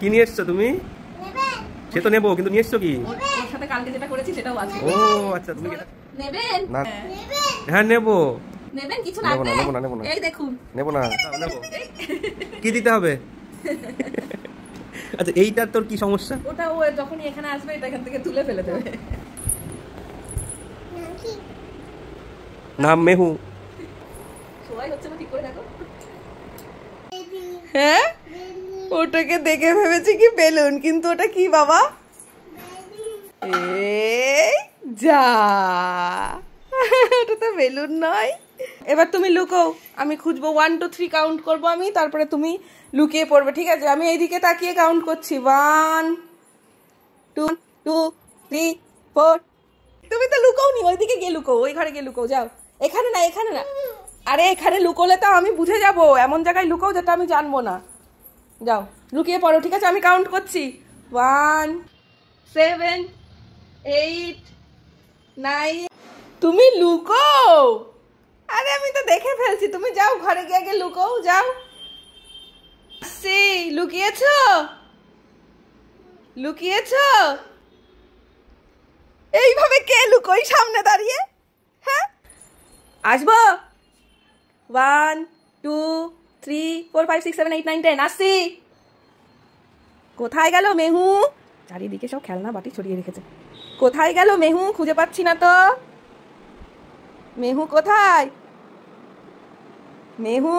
কি নিয়ে এসছো তুমি? সে তো নেবো, কিন্তু নিয়ে এসছো কি? ওর সাথে কালকে যেটা করেছি সেটাও আছে। ও আচ্ছা, তুমি নেবেন? না হ্যাঁ নেবো। নেবেন? কিছু লাগবে? নেবো না। এই দেখুন। নেবো না, নেবো। কি দিতে হবে? আচ্ছা এইটার তোর কি সমস্যা? ওটা ও যখনই এখানে আসবে এটা এখান থেকে তুলে ফেলে দেবে। নাম মেহু। সবাই হচ্ছে না, ঠিক করে দেখো। হ্যাঁ, ওটাকে দেখে ভেবেছি কি বেলুন, কিন্তু ওটা কি বাবা? এই যা, ওটা তো বেলুন নয়। এবার তুমি লুকোও, আমি খুঁজবো। 1 2 3 কাউন্ট করবো আমি, তারপরে তুমি লুকিয়ে পড়বে, ঠিক আছে? আমি এইদিকে তাকিয়ে কাউন্ট করছি। 1 2 2 3 4। তুমি তো লুকোও নি, ওইদিকে গিয়ে লুকো, ওই ঘরে গিয়ে লুকোও। যাও, এখানে না, এখানে না। আরে এখানে লুকোলে তো আমি বুঝে যাব, এমন জায়গায় লুকোও যেটা আমি জানবো না। যাও লুকিয়ে পড়ো, ঠিক আছে? আমি কাউন্ট করছি। 1 7 8 9। তুমি লুকো। আরে আমি তো দেখে ফেলছি, তুমি যাও ঘরে গিয়ে আগে লুকোও, যাও। লুকিয়েছো? লুকিয়েছো? এইভাবে কে লুকোই সামনে দাঁড়িয়ে? হ্যাঁ, আসবো। 1 2 3 4 5 6 7 8 9 10। আসছি। কোথায় গেল মেহু? চারিদিকে সব খেলনা বাটি ছড়িয়ে রেখেছে। কোথায় গেল মেহু? খুঁজে পাচ্ছি না তো। মেহু কোথায়? মেহু?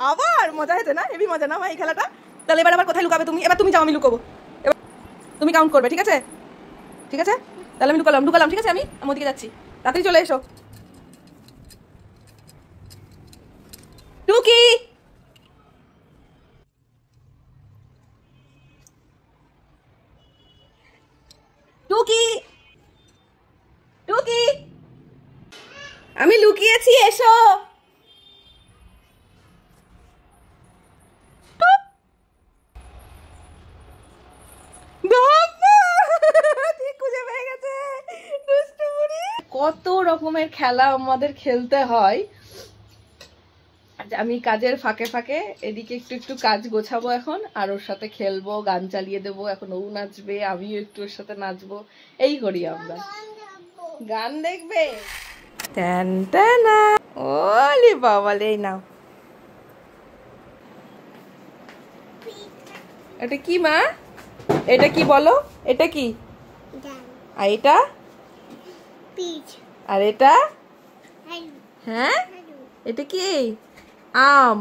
আবার মজা হয়েছে না? হেভি মজা না এই খেলাটা? তাহলে এবার আবার কোথায় লুকাবে তুমি? এবার তুমি যাও, আমি লুকোবো। এবার তুমি কাউন্ট করবে, ঠিক আছে? ঠিক আছে, তাহলে আমি ঢুকালাম, ঠিক আছে? আমি ওদিকে যাচ্ছি, তাড়াতাড়ি চলে এসো। টুকি, টুকি, টুকি, আমি লুকিয়েছি, এসো। কত রকমের খেলা আমাদের খেলতে হয়। আমি কাজের ফাঁকে ফাঁকে এদিকে একটু একটু কাজ গোছাবো এখন, আর ওর সাথে খেলবো, গান চালিয়ে দেবো। এখন ও নাচবে, আমিও একটু ওর সাথে নাচবো, এই করি আমরা। গান দেখবে? ওলি বাবালে, এই নাও। এটা কি মা? এটা কি বলো? এটা কি? আর এটা? আর এটা? হ্যাঁ, এটা কি? আম।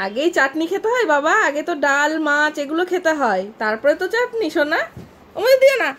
আগেই চাটনি খেতে হয় বাবা, আগে তো ডাল মাছ এগুলো খেতে হয়, তারপরে তো চাটনি। শোনা, ওমে দিও না।